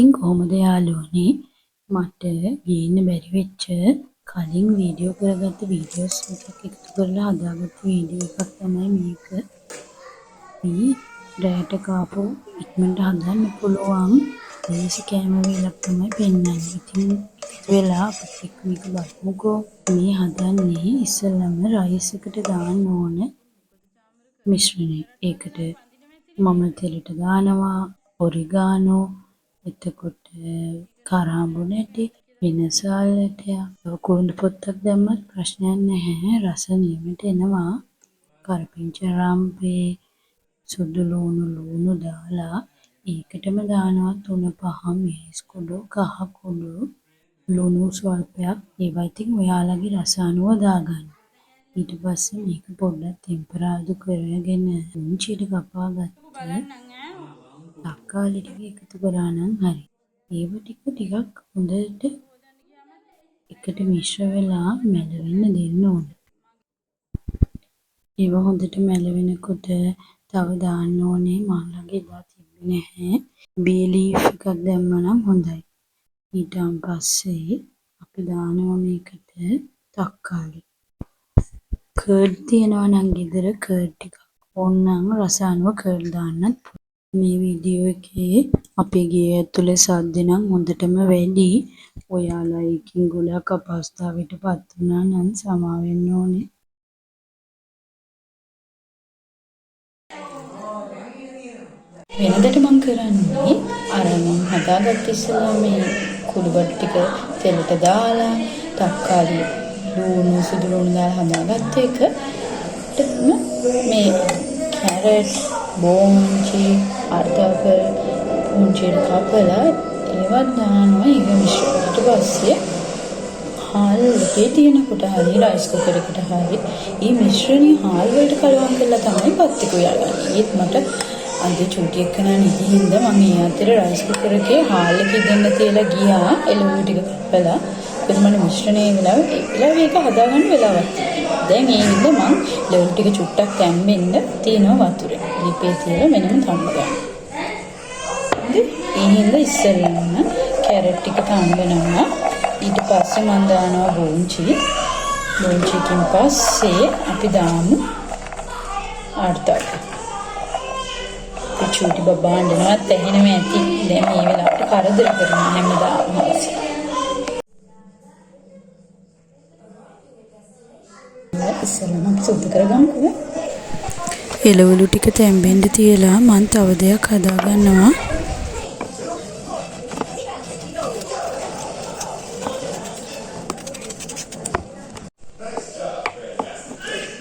ඉතින් කොහොමද යාළුවනේ මට ගේන්න බැරි වෙච්ච කලින් වීඩියෝ කරගත්ත වීඩියෝස් එකක් එකතු කරලා හදාගත්ත වීඩියෝ එකක් තමයි මේක. මේ රැට කාපු ඉක්මනට හදන්න පුළුවන් දේසි කෑම වේලක් තමයි පෙන්නන්නේ. ඉතින් එකතු වෙලා අපිත් මේක බලමුකෝ. මේ හදන්නේ ඉස්සෙල්ලාම රයිස් එකට දාන්න ඕන මිශ්‍රණය. ඒකට මම තෙලට දානවා ඔරිගානෝ, එතකොට කරාඹු නැටි, වෙනසාල් නැටයක්, කුරුඳු පොත්තක් දැම්මත් ප්‍රශ්නයක් නැහැ. රස නියමට එනවා. කරපිංචා රම්පේ, සුදු ලුණු දාලා ඒකටම දානවා 3-5 මිරිස් කුඩු, කහ කුඩු, ලුණු ස්වල්පයක්. ඒවා ඉතින් ඔයාලගේ රස අනුව දාගන්න. ඊට පස්සේ මේක පොඩ්ඩක් ටෙම්පරාදු කරගෙන පුංචිට කපාගත්ත තක්කාලි ටික එකතු කරා නම් හරි. ඒව ටිකක් හොඳට එකට මිශ්‍ර වෙලා මැලවෙන්න දෙන්න ඕන. ඒව හොඳට මැලවෙනකොට තව දාන්න ඕනේ මම ළඟ එදා තිබ්බේ නැහැ බේ ලීෆ් එකක් දැම්මනම් හොඳයි. ඊට පස්සේ අපි දානවා මේකට තක්කාලි. කර්ඩ් තියනවා නම් ගෙදර කර්ඩ් ටිකක් ඕනනම් රස අනුව කර්ඩ් දාන්නත් පුළුවන්. මේ වීඩියෝ එකේ අපේ ගේ ඇතුලේ සද්ද නම් හොඳටම වැඩි. ඔයාලා එකකින් ගොඩක් අපහසුතාවයටපත් වුණා නම් සමා වෙන්න ඕනේ. වෙනදට මම කරන්නේ අර මම හදාගත්ත ඉස්සෙල්ලා මේ කුඩු බඩු ටික තෙලට දාලා තක්කාලි ලුණු සුදු ලුණු දාලා හදාගත්ත එක. මේ කැරට් බෝංචි අර්ධකල් පුංචිට කපලා ඒවත් දානවා. ඒක මිශ්‍රණයට පස්සේ හාල් එකේ තියෙනකොට හරි රයිස් කුකර් එකට හරි මේ මිශ්‍රණي හාල් වලට කලවම් කරලා තමයි පත් එක උයාගන්නේ. ඒත් මට අද චූටි එක්කන නිදි හින්දා මම මේ අතර රයිස් කුකර් එකේ හාල් එක ඉදන්න තියලා ගියා එළවලු ටික කපලා. ඒත් මම මිශ්‍රණයේ වෙලාව ඒක හදාගන්න වෙලාවක් තියෙනවා. දැන් ඒ හින්දා මම එළවලු ටික චුට්ටක් තැම්බෙන්න තියෙනවා වතුරේ. ලිපේ තියලා මෙන්නම තම්බ ගන්න. ඒ හින්දා ඉස්සෙල්ලාම කැරට් ටික තම්බනවා. ඊට පස්සේ මම දානවා බෝංචි. බෝංචිකින් පස්සේ අපි දාමු අර්ධක. චූටි බබා අඬනවත් ඇහෙනව ඇති. දැන් මේ වෙලාවට කරදර කරනවා හැමදාම. ඉස්සෙල්ලාම සුද්ධ කරගන්නකෝ. එළවලු ටික තැම්බෙන්න තියලා මම තව දෙයක් හදා ගන්නවා.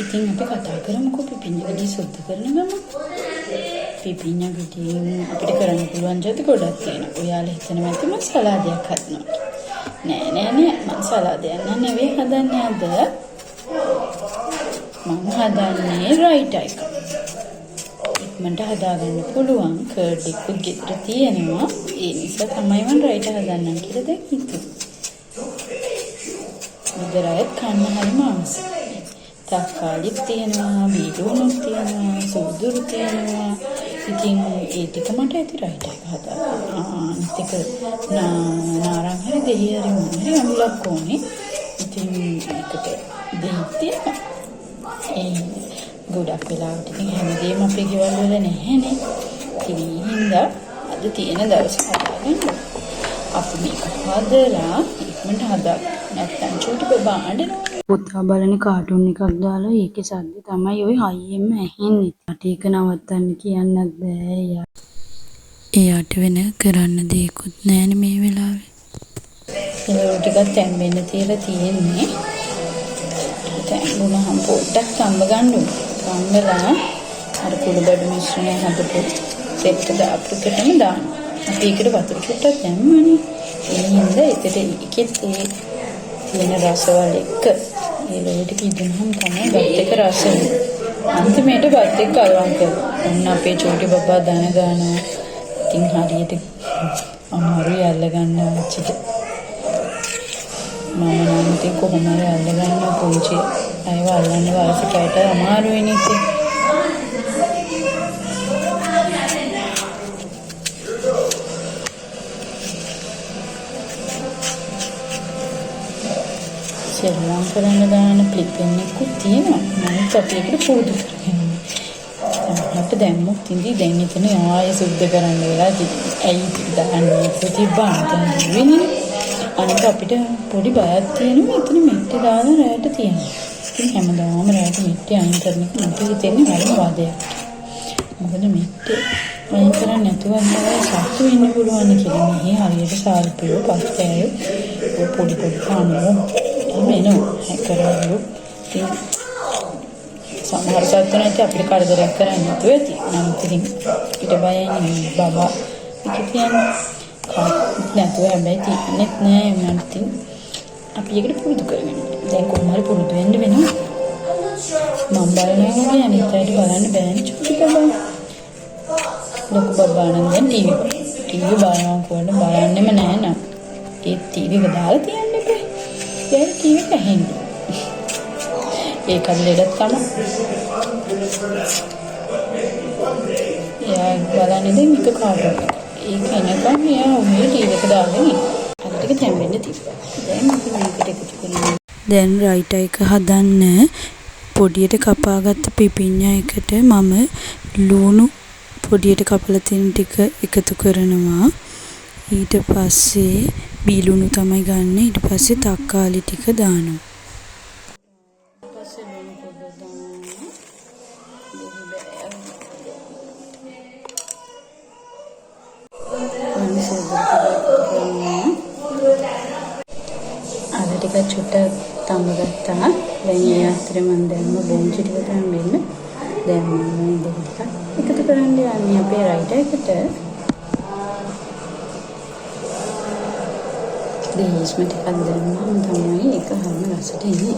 ඉතින් අපි කතා කරමුකෝ පිපිඤ්ඤා ගෙඩිය සුද්ධ කරන ගමන්. පිපිඤ්ඤා ගෙඩියෙන් අපිට කරන්න පුළුවන් ජාති ගොඩක් තියෙනවා. ඔයාලා හිතනවා ඇති මම සලාදයක් හදනවා. නෑ මම සලාදයක් නෙවෙයි හදන්නේ අද. මම හදන්නේ රයිටා එක. ඉක්මනට හදාගන්න පුළුවන් කර්ඩ් එකක් ගෙදර තියෙනවා. ඒ නිසා තමයි මම රයිටා හදන්නම් කියලා දැන් හිතුවේ. විතරක් කන්න හරි මාංශ. තක්කාලි තියෙනවා, බීඩුණුත් තියෙනවා, සුදුරු තියෙනවා. ඉතින් ඒ ටික මට ඇති රයිටා එක හදාගන්න. අනිත් එක නාරං හරි දෙහි හරි මොනේ අමුලක් ඕනේ. ඉතින් ඒකට දෙහි තියෙනවා. ගොඩක් වෙලාවට ඉතින් හැමදේම අපේ ගෙවල් වල නැහැනේ. ඉතින් හින්දා අද තියෙන දවසේ හදාගන්න. අපි මේක හදලා ඉක්මනට හදාගන්න. නැත්තම් චූටි බබා අඬනවා. පුතා බලන කාටුන් එකක් දාලා ඒකේ සද්ද තමයි ওই හයියෙන්ම ඇහෙන්නේ. මට ඒක නවත්තන්න කියන්නත් බෑ. එයාට වෙන කරන්න දෙයක්වත් නැහැනේ මේ වෙලාවේ. ඒක ටිකක් තැම්බෙන්න තියලා තියෙන්නේ. තැම්බුනහම පොඩ්ඩක් තම්බ ගන්න ඕනේ. තම්බලා අර කුඩු බඩු මිශ්‍රණය හදපු සෙට් දාපුකටම දාන්න. අපි ඒකට වතුර චුට්ටක් දැම්මනේ. ඒ හින්දා ඒකට එකෙත් ඒ තියෙන රසවල එක ඒ ලෝටි කිදුනහම තමයි බත් එක රස වෙන්නේ. අන්තිමේට බත් එක කලවම් කරනවා. ඔන්න අපේ චූටි බබා දන ගන්නවා. ඉතින් හරියට අමාරුයි අල්ල ගන්න ඇච්චිට. මම නම් ඉතින් කොහොම හරි අල්ල ගන්න පුංචි අයව අල්ලන්න වයසට ඇට අමාරුයිනේ ඉතින්. සෙල්ලම් කරන්න දාන ෆ්ලිපින් එකකුත් තියෙනවා. නමුත් අපි ඒකට පුරුදු කරගන්න. අපිට දැම්මොත් ඉඳි දැන් එතන ආයෙ සුද්ධ කරන්න වෙලා ඇයි ටික දාන්නේ තිබ්බා වෙන්නේ. අනිත් අපිට පොඩි බයක් තියෙනවා එතන මෙට්ටේ දාලා රැයට තියෙනවා. ඉතින් හැමදාම රැයට මෙට්ටේ අයින් කරන එක මට හිතෙන්නේ හරිම වාදයක්. මොකද මෙට්ටේ අයින් කරන්නේ නැතුව තමයි සතුටු වෙන්න පුළුවන් කියලා. මෙහි හරියට සාල්පියෝ පස්කෑයෝ පොඩි කන්නෝ එනවා හැකරවලු. ඉතින් සමහර සත්ත්වයන්ට අපිට කරදරයක් කරන්නේ නැතුව ඇති. නමුත් ඉතින් ඊට බයයි බබා එක කියන්නේ නැතුව හැබැයි තියන්නෙත් නෑ. එන්නත් ඉතින් අපි ඒකට පුරුදු කරගන්න. දැන් කොහොම හරි පුරුදු වෙන්න වෙනවා. මම බලනවා අනිත් අයට බලන්න බෑනේ චුටි බබා. ලොකු බබා නම් දැන් ටීවී බලනවා කොහොමද බලන්නෙම නෑ නං. ඒ ටීවී එක දාලා තියන්න එපා. දැන් ටීවී එක ඇහෙන්නේ. ඒකත් ලෙඩක් තමයි. එයා බලන්නේ දැන් එක කාටුන්. ඒක එනකම් එයා උඹේ ටීවී එක දාගෙන ඉන්නවා. අර ටික තැම්බෙන්න තිබ්බා. දැන් අපි මේකට එකතු කරනවා. දැන් රයිටර් එක හදන්න පොඩියට කපාගත්ත පිපිඤ්ඤා එකට මම ලුණු පොඩියට කපලා තියෙන ටික එකතු කරනවා. ඊට පස්සේ බීලුණු තමයි ගන්න. ඊට පස්සේ තක්කාලි ටික දානවා. අර ටික චුට්ටක් තඹගත්තා. දැන් ඒ අතරේ මම දැම්ම බොන්චි ටික තැම්බෙන්න. දැන් මම දෙක ටික එකතු කරන්න යන්නේ අපේ රයිටර් එකට. දේස්ම ටිකක් දැම්මම තමයි ඒක හරිම රසට එන්නේ.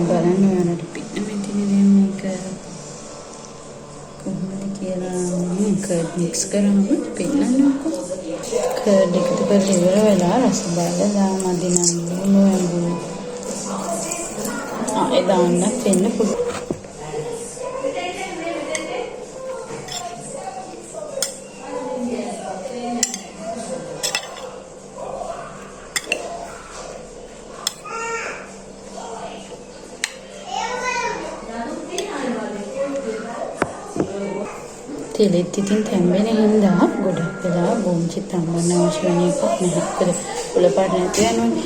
බලන්න ඔයාලට පින්නමෙන් තියෙන මේක කොහොමද කියලා කර්ඩ් මික්ස් කරාම පෙන්නන්නකො. කර්ඩ් එකතු කරලා ඉවර වෙලා රස බලලා මදි නම් ලුණු ඇඹුල් ඒ දාන්න වෙන්න පුළුවන්. තෙලෙත් ඉතින් තැම්බෙන හින්දා ගොඩක් වෙලා බොන්චි තම්බන්න අවශ්‍ය වෙන එකක් නැහැ. උලපාට නැති යනවනේ.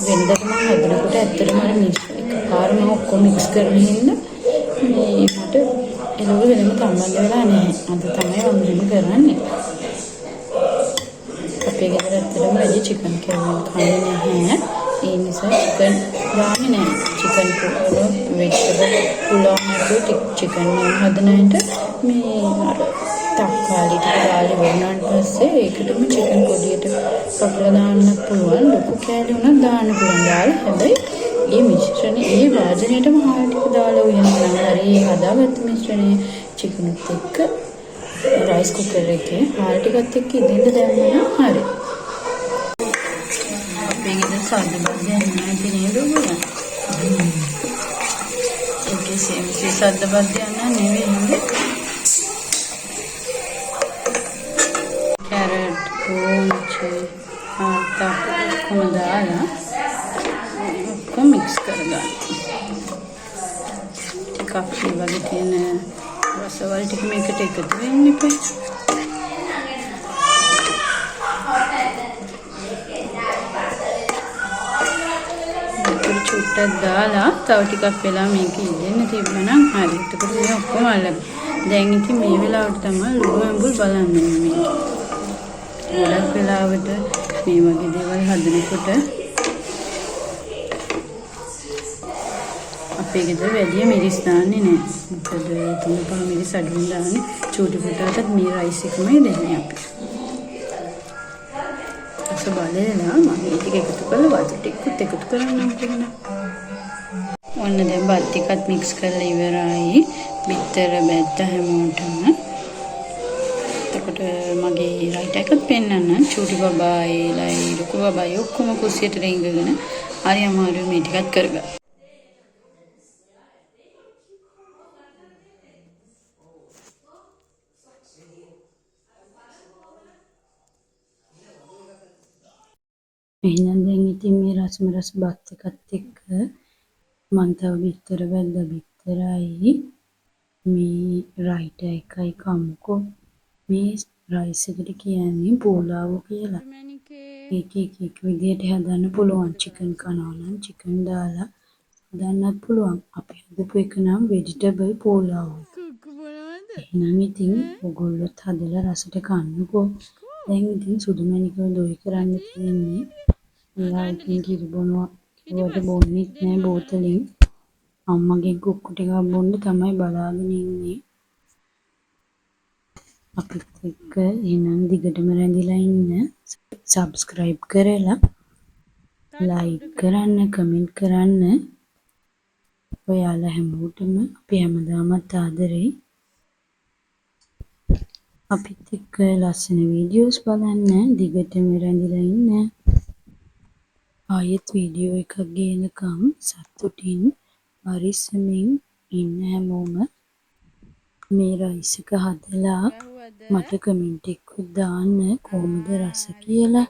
වෙනදට මම හදනකොට ඇත්තටම අර මික්ස් එකපාරම ඔක්කොම මික්ස් කරන හින්දා මේ මට එළවලු වෙනම තම්බන්න වෙලා නැහැ. අද තමයි මම මෙහෙම කරන්නේ. අපේ ගෙදර ඇත්තටම වැඩි චිකන් කෑම කන්නේ නැහැ. ඒ නිසා චිකන් දාන්නේ නැහැ. චිකන් පුලාව වෙජිටබල් පුලාව නැතුව චිකන් හදනකොට මේ අර තක්කාලි ටික දාලා වුණාට පස්සේ ඒකටම චිකන් පොඩියට කපලා දාන්න පුළුවන්. ලොකු කෑලි උනත් දාන්න පුළුවන්. දාලා හැබැයි මේ මිශ්‍රණය ඒ වාජනයටම හාල් ටික දාලා උයනවා. හරි හදාගත්ත මිශ්‍රණය චිකනුත් එක්ක රයිස් කුකර් එකේ හාල් ටිකත් එක්ක ඉදින්න දැම්මම හරි. අපේ ගෙදර සද්ද බද්දයක් නැහැ නේද ඔයා? ඒකේ සද්ද බද්දයක් නෙවෙයි. කැරට් කොන්චි ආතා කොමදාලා ඔක්කොම මික්ස් කරගන්න. ටිකක් මේ වගේ තියෙන රසවල ටික මේකට එකතු වෙන්න එපා. චුට්ටක් දාලා තව ටිකක් වෙලා මේක ඉදෙන්න තිබ්බනම් හරි. එතකොට මේ ඔක්කොම අල්ලගන්න. දැන් ඉතින් මේ වෙලාවට තමයි ලුණු ඇඹුල් බලන්න ඕනේ මේක. ගොඩක් වෙලාවට මේ වගේ දේවල් හදනකොට අපේ ගෙදර වැඩි මිරිස් දාන්නේ නැහැ. මොකද තුන් පහ මිරිස් අඩුවෙන් දාන්නේ. චූටි පුතාටත් මේ රයිස් එකමයි දෙන්නේ අපි. අස බලලා මම මේ ටික එකතු කරලා වතුර ටිකත් එකතු කරන්නම් කියන. ඔන්න දැන් බත් ටිකත් මික්ස් කරලා ඉවරයි. බිත්තර බැද්ද හැමෝටම. එතකොට මගේ රයිටර් එකත් පෙන්නන්න. චූටි බබායිලයි ලොකු බබායි ඔක්කොම කුස්සියට රිංගගෙන හරි අමාරුයි මේ ටිකත් කරගන්න. එහෙනම් දැන් ඉතින් රසම රස බත් එකත් එක්ක මම තව බිත්තර බැද්දා බිත්තරයි මේ රයිටර් එකයි කමුකෝ. මේ රයිස් එකට කියන්නේ පෝලාව් කියලා. ඒක එක විදිහට හදන්න පුළුවන්. චිකන් කනවා නම් චිකන් දාලා හදන්නත් පුළුවන්. අපි හදපු එක නම් ভেජිටබල් පෝලාව් එක. එහෙනම් ඉතින් ඔයගොල්ලොත් හදලා රසට කන්නකෝ. දැන් ඉතින් සුදු මැණිකව දොයි කරන්න තියෙන්නේ. එයා ඉතින් කිරි බොනවා කිව්වට බොන්නෙත් නෑ බෝතලෙන්. අම්මගෙන් කුක්කු ටිකක් බොන්න තමයි බලාගෙන ඉන්නේ. අපිත් එක්ක එහෙනම් දිගටම රැඳිලා ඉන්න. සබ්ස්ක්‍රයිබ් කරලා ලයික් කරන්න කමෙන්ට් කරන්න. ඔයාලා හැමෝටම අපි හැමදාමත් ආදරෙයි. අපිත් එක්ක ලස්සන වීඩියෝස් බලන්න දිගටම රැඳිලා ඉන්න. ආයෙත් වීඩියෝ එකක් ගේනකම් සතුටින් පරිස්සමින් ඉන්න හැමෝම. මේ රයිස් එක හදලා මට කමෙන්ට් එකක් දාන්න කොහොමද රස කියලා.